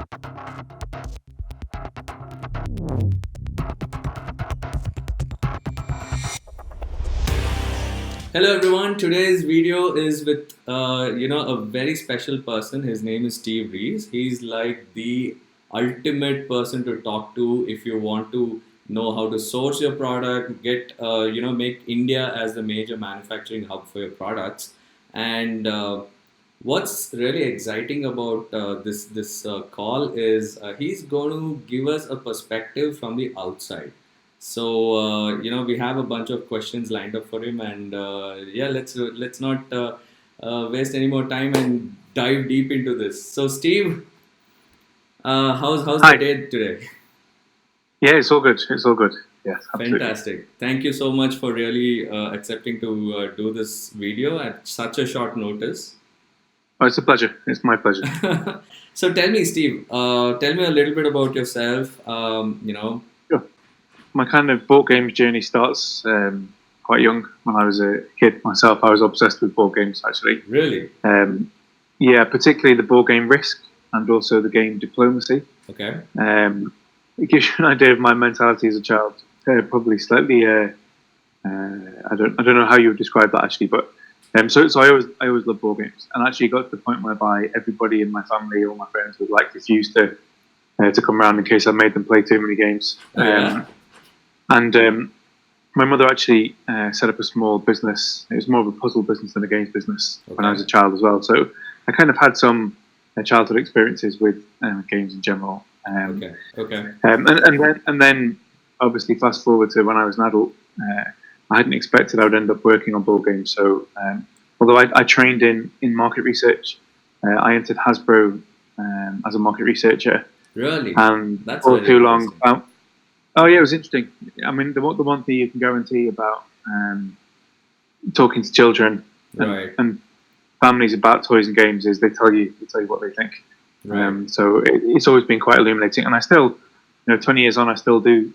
Hello everyone. Today's video is with a very special person. His name is Steve Reece. He's like the ultimate person to talk to if you want to know how to source your product, get make India as the major manufacturing hub for your products. And what's really exciting about this call is he's going to give us a perspective from the outside. So we have a bunch of questions lined up for him, and yeah, let's not waste any more time and dive deep into this. So, Steve, how's the Hi. day today? Yeah, it's all good. It's all good. Yes, absolutely. Fantastic. Thank you so much for really accepting to do this video at such a short notice. Oh, it's a pleasure. It's my pleasure. So, tell me, Steve. Tell me a little bit about yourself. Sure. My kind of board games journey starts quite young. When I was a kid myself, I was obsessed with board games, actually. Really? Yeah, particularly the board game Risk and also the game Diplomacy. Okay. It gives you an idea of my mentality as a child. Probably slightly. I don't know how you would describe that actually, but so I always loved board games, and actually got to the point whereby everybody in my family, all my friends, would like refuse to come around in case I made them play too many games. Oh, yeah. And my mother actually set up a small business. It was more of a puzzle business than a games business when I was a child as well. So I kind of had some childhood experiences with games in general. Okay. And then obviously fast forward to when I was an adult, I hadn't expected I would end up working on board games. So although I trained in market research, I entered Hasbro as a market researcher. Really? And That's all very too long. interesting. Oh yeah, it was interesting. I mean, the one thing you can guarantee about talking to children Right. and families about toys and games is they tell you what they think. Right. So it's always been quite illuminating, and I still, 20 years on, I still do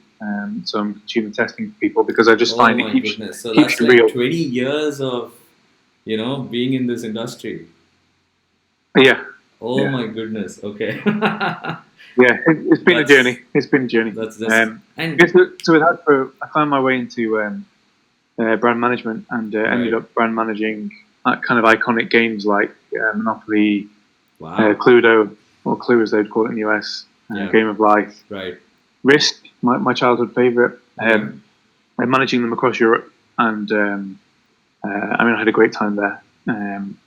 some consumer testing for people because I just Oh find it my keeps goodness. So keeps that's you like real. 20 years of, being in this industry. Yeah, Oh yeah, my goodness. Okay. yeah. It's been a That's journey. It's been a journey. that's I and guess so with Hasbro, I found my way into brand management and ended right. up brand managing kind of iconic games like Monopoly, Wow. Cluedo, or Clue as they'd call it in the US, Yeah. Game of Life, Right. Risk, my childhood favorite. Okay. And managing them across Europe, and I mean, I had a great time there.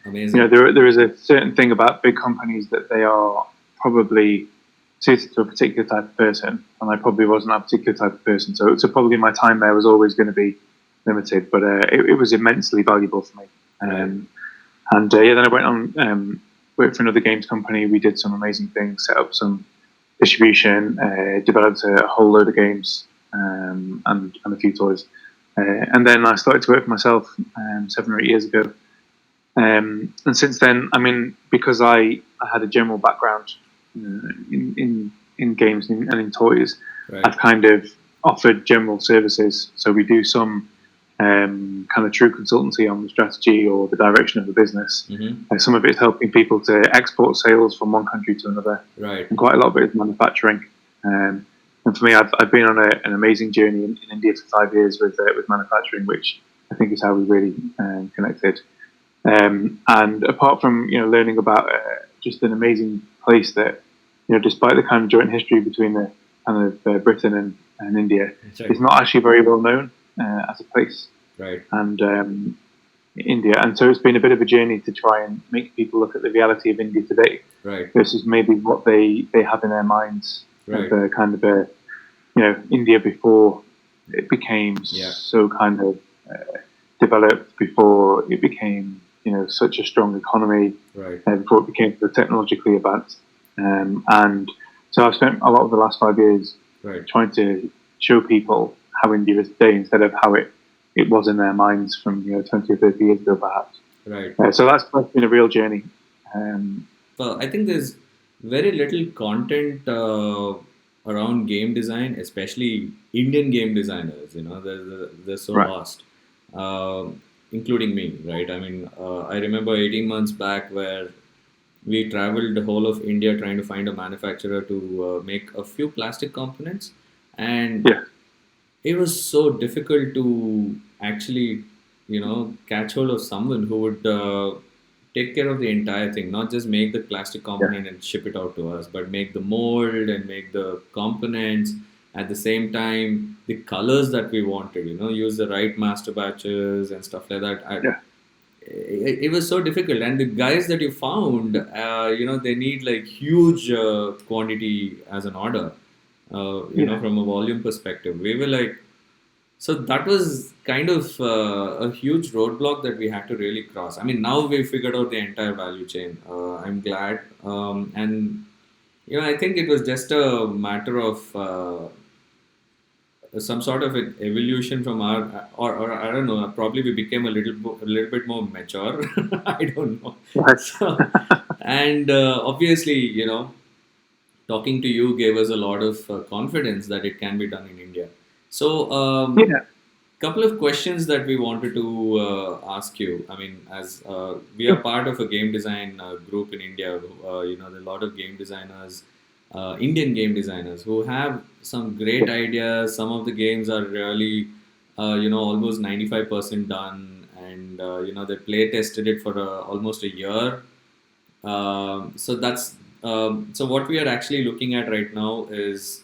Amazing. There is a certain thing about big companies that they are probably suited to a particular type of person, and I probably wasn't that particular type of person. So probably my time there was always going to be limited, but it was immensely valuable for me. Right. And yeah, then I went on worked for another games company. We did some amazing things, set up some distribution, developed a whole load of games and a few toys. And then I started to work for myself 7 or 8 years ago. And since then, I mean, because I had a general background in games and in toys, Right. I've kind of offered general services. So we do some kind of true consultancy on the strategy or the direction of the business. Mm-hmm. Some of it is helping people to export sales from one country to another, Right. and quite a lot of it is manufacturing. And for me, I've been on an amazing journey in India for 5 years with manufacturing, which I think is how we really connected. And apart from learning about just an amazing place that despite the kind of joint history between the kind of Britain and India, That's right. it's not actually very well known as a place. Right. And India, and so it's been a bit of a journey to try and make people look at the reality of India today Right. versus maybe what they have in their minds Right. of kind of a India before it became Yeah. so kind of developed, before it became such a strong economy, Right. before it became so technologically advanced. And so I've spent a lot of the last 5 years Right. trying to show people how India is today instead of how it was in their minds from 20 or 30 years ago, perhaps. Right. So that's been a real journey. Well, I think there's very little content around game design, especially Indian game designers. They're so Right. vast, including me. Right. I mean, I remember 18 months back where We traveled the whole of India trying to find a manufacturer to make a few plastic components, and Yeah. it was so difficult to actually, catch hold of someone who would take care of the entire thing, not just make the plastic Yeah. component and ship it out to us, but make the mold and make the components. At the same time, the colors that we wanted, use the right master batches and stuff like that. Yeah. It was so difficult, and the guys that you found, they need like huge quantity as an order, Yeah. from a volume perspective. We were like, so that was kind of a huge roadblock that we had to really cross. I mean, now we figured out the entire value chain. I'm glad, and I think it was just a matter of some sort of an evolution from our, or I don't know. Probably we became a little bit more mature. I don't know. Right. So, and obviously, talking to you gave us a lot of confidence that it can be done in India. So, Yeah. couple of questions that we wanted to ask you. I mean, as we are Sure. part of a game design group in India, there are a lot of game designers, Indian game designers who have some great Yeah. ideas. Some of the games are really, almost 95% done, and they play tested it for almost a year. So what we are actually looking at right now is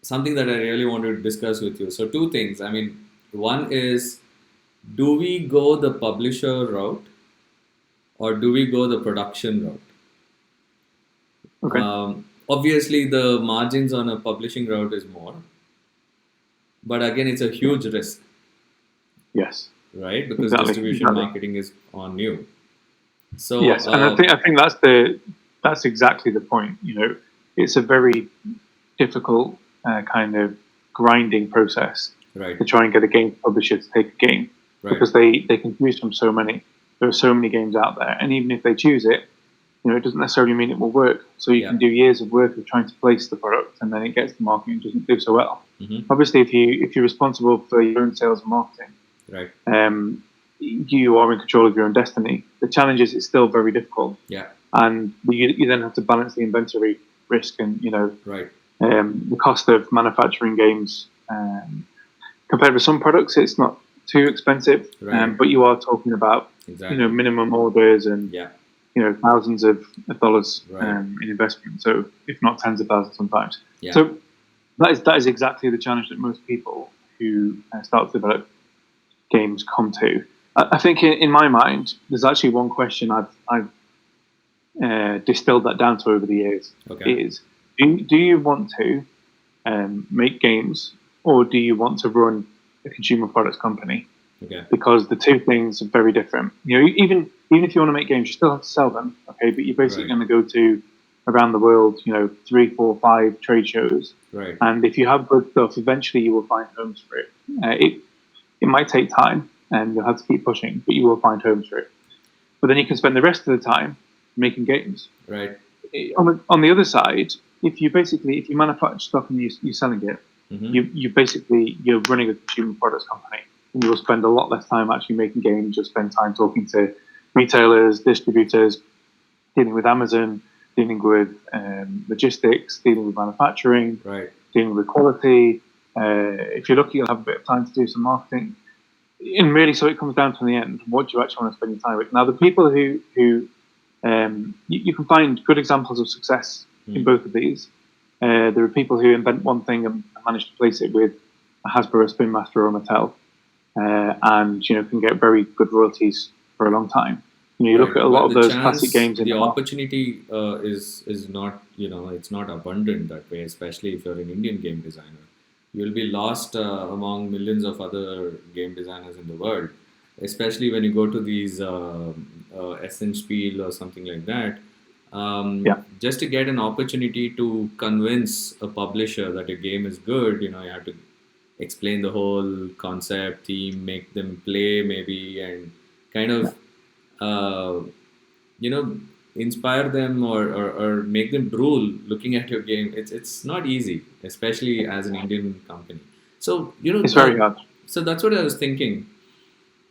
something that I really want to discuss with you. So two things. I mean, one is, do we go the publisher route or do we go the production route? Okay. Obviously, the margins on a publishing route is more, but again, it's a Yeah. huge risk, Yes. right? Because Exactly. distribution Exactly. marketing is on you. So, Yes, and I think that's exactly the point. It's a very difficult kind of grinding process right, to try and get a game publisher to take a game right, because they can choose from so many. There are so many games out there, and even if they choose it, it doesn't necessarily mean it will work. So you yeah, can do years of work of trying to place the product, and then it gets to market and doesn't do so well. hmm, Obviously, if you're responsible for your own sales and marketing, right, you are in control of your own destiny. The challenge is it's still very difficult, yeah, and you then have to balance the inventory risk and right, the cost of manufacturing games. Compared with some products, it's not too expensive, right, but you are talking about exactly, minimum orders and yeah, thousands of dollars right, in investment. So if not tens of thousands sometimes. yeah, So that is exactly the challenge that most people who start to develop games come to. I think in my mind, there's actually one question I've distilled that down to over the years okay, is do you want to make games or do you want to run a consumer products company? okay, Because the two things are very different. Even if you want to make games, you still have to sell them, okay? But you're basically right, going to go to around the world, 3, 4, 5 trade shows, right, and if you have good stuff, eventually you will find homes for it. It might take time, and you'll have to keep pushing, but you will find homes for it. But then you can spend the rest of the time making games. right, On the other side, if you manufacture stuff and you're selling it, hmm, you're running a consumer products company, and you will spend a lot less time actually making games. You'll spend time talking to retailers, distributors, dealing with Amazon, dealing with logistics, dealing with manufacturing, right, dealing with quality. If you're lucky, you'll have a bit of time to do some marketing. And really, so it comes down to the end, what do you actually want to spend your time with? Now, the people who you can find good examples of success in hmm, both of these. There are people who invent one thing and manage to place it with a Hasbro, a Spin Master, or a Mattel, and can get very good royalties for a long time. You look right. at a lot But of the those classic chance, games in the the market. opportunity is not, it's not abundant that way, especially if you're an Indian game designer. You'll be lost among millions of other game designers in the world, especially when you go to these Essen Spiel or something like that. Yeah, Just to get an opportunity to convince a publisher that a game is good, you have to explain the whole concept, theme, make them play maybe, and kind yeah. of uh, you know inspire them, or make them drool looking at your game. It's not easy, especially as an Indian company. So It's very hard. so that's what I was thinking.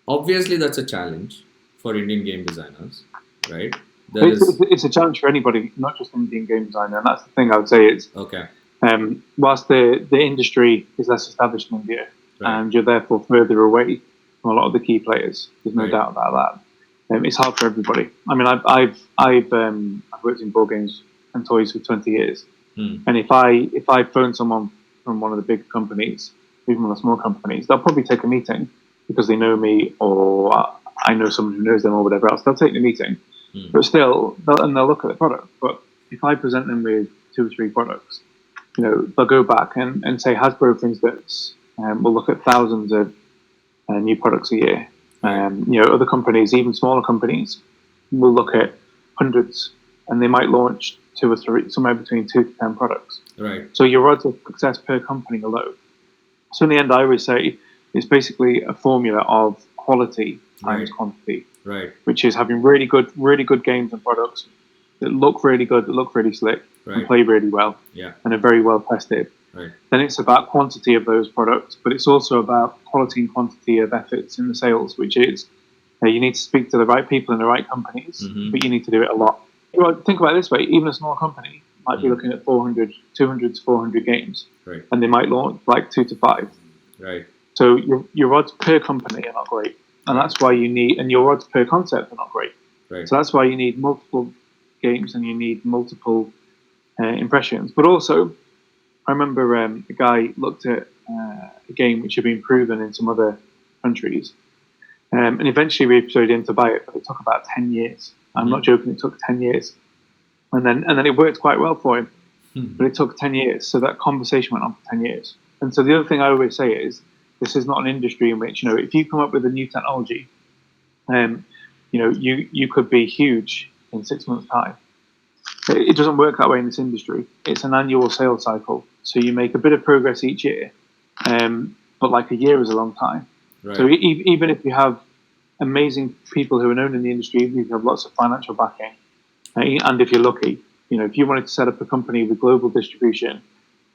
Obviously, that's a challenge for Indian game designers, right? There is It's a challenge for anybody, not just an Indian game designer. And that's the thing I would say is, okay, whilst the industry is less established in India, right, and you're therefore further away from a lot of the key players, there's no right, doubt about that. It's hard for everybody. I mean, I've worked in board games and toys for 20 years, hmm, and if I phone someone from one of the big companies, even one of the small companies, they'll probably take a meeting because they know me or I know someone who knows them or whatever else. They'll take the meeting, hmm, but still, they'll look at the product. But if I present them with 2 or 3 products, they'll go back and say Hasbro, for instance, will look at thousands of new products a year. right, Other companies, even smaller companies, will look at hundreds, and they might launch 2 or 3, somewhere between 2 to 10 products. right, So your odds of success per company are low. So in the end, I always say it's basically a formula of quality right, times quantity, right, which is having really good games and products that look really good, that look really slick, and right, play really well, yeah, and are very well tested. right, Then it's about quantity of those products, but it's also about quality and quantity of efforts in the sales, which is you need to speak to the right people in the right companies, mm-hmm, but you need to do it a lot. Well, think about it this way: even a small company might be mm, looking at 200 to 400 games, right, and they might launch like 2 to 5. right, So your odds per company are not great, and right, that's why you need, and your odds per concept are not great. right, So that's why you need multiple games and you need multiple impressions. But also, I remember a guy looked at a game which had been proven in some other countries, and eventually we persuaded him to buy it, but it took about 10 years. I'm not mm-hmm, joking; it took 10 years, and then it worked quite well for him, hmm, but it took 10 years. So that conversation went on for 10 years. And so the other thing I always say is, this is not an industry in which if you come up with a new technology, you could be huge in 6 months' time. It doesn't work that way in this industry. It's an annual sales cycle, so you make a bit of progress each year, but like a year is a long time. So right. even if you have amazing people who are known in the industry, if you have lots of financial backing, and if you're lucky, if you wanted to set up a company with global distribution,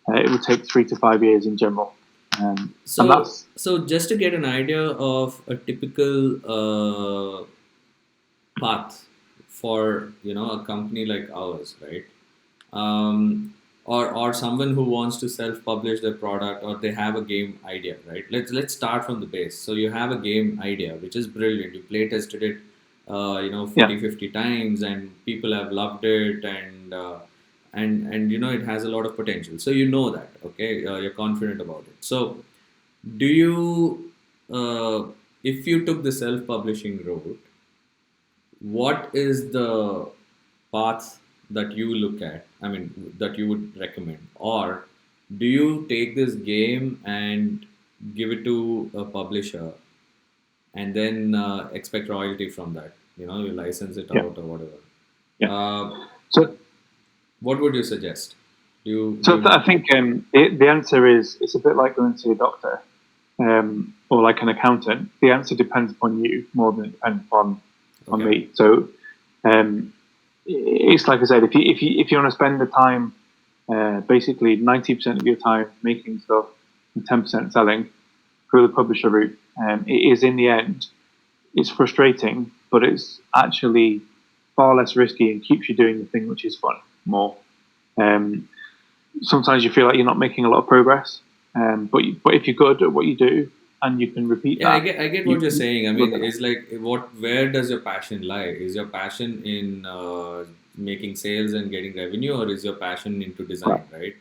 it would take 3 to 5 years in general. And So, that's so just to get an idea of a typical path for a company like ours, right? Or someone who wants to self-publish their product, or they have a game idea, right? Let's start from the base. So you have a game idea which is brilliant. You play tested it, yeah, 40-50 times, and people have loved it, and it has a lot of potential. So that, okay, you're confident about it. So do you, if you took the self-publishing route, what is the path that you look at? I mean, that you would recommend, or do you take this game and give it to a publisher and then expect royalty from that? You license it yeah, out or whatever. yeah. Uh, So what would you suggest? Do you do So you? I think the answer is, it's a bit like going to a doctor, or like an accountant. The answer depends upon you more than it depends on Okay, me. So um, it's like I said, if you want to spend the time, basically 90% of your time making stuff and 10% selling through the publisher route, it is, in the end, it's frustrating, but it's actually far less risky and keeps you doing the thing which is fun more. Um, Sometimes you feel like you're not making a lot of progress, but if you're good at what you do and you can repeat yeah, I that, get what you're you saying. I look mean, at that. it's like, where does your passion lie? Is your passion in making sales and getting revenue, or is your passion into Right. design, right?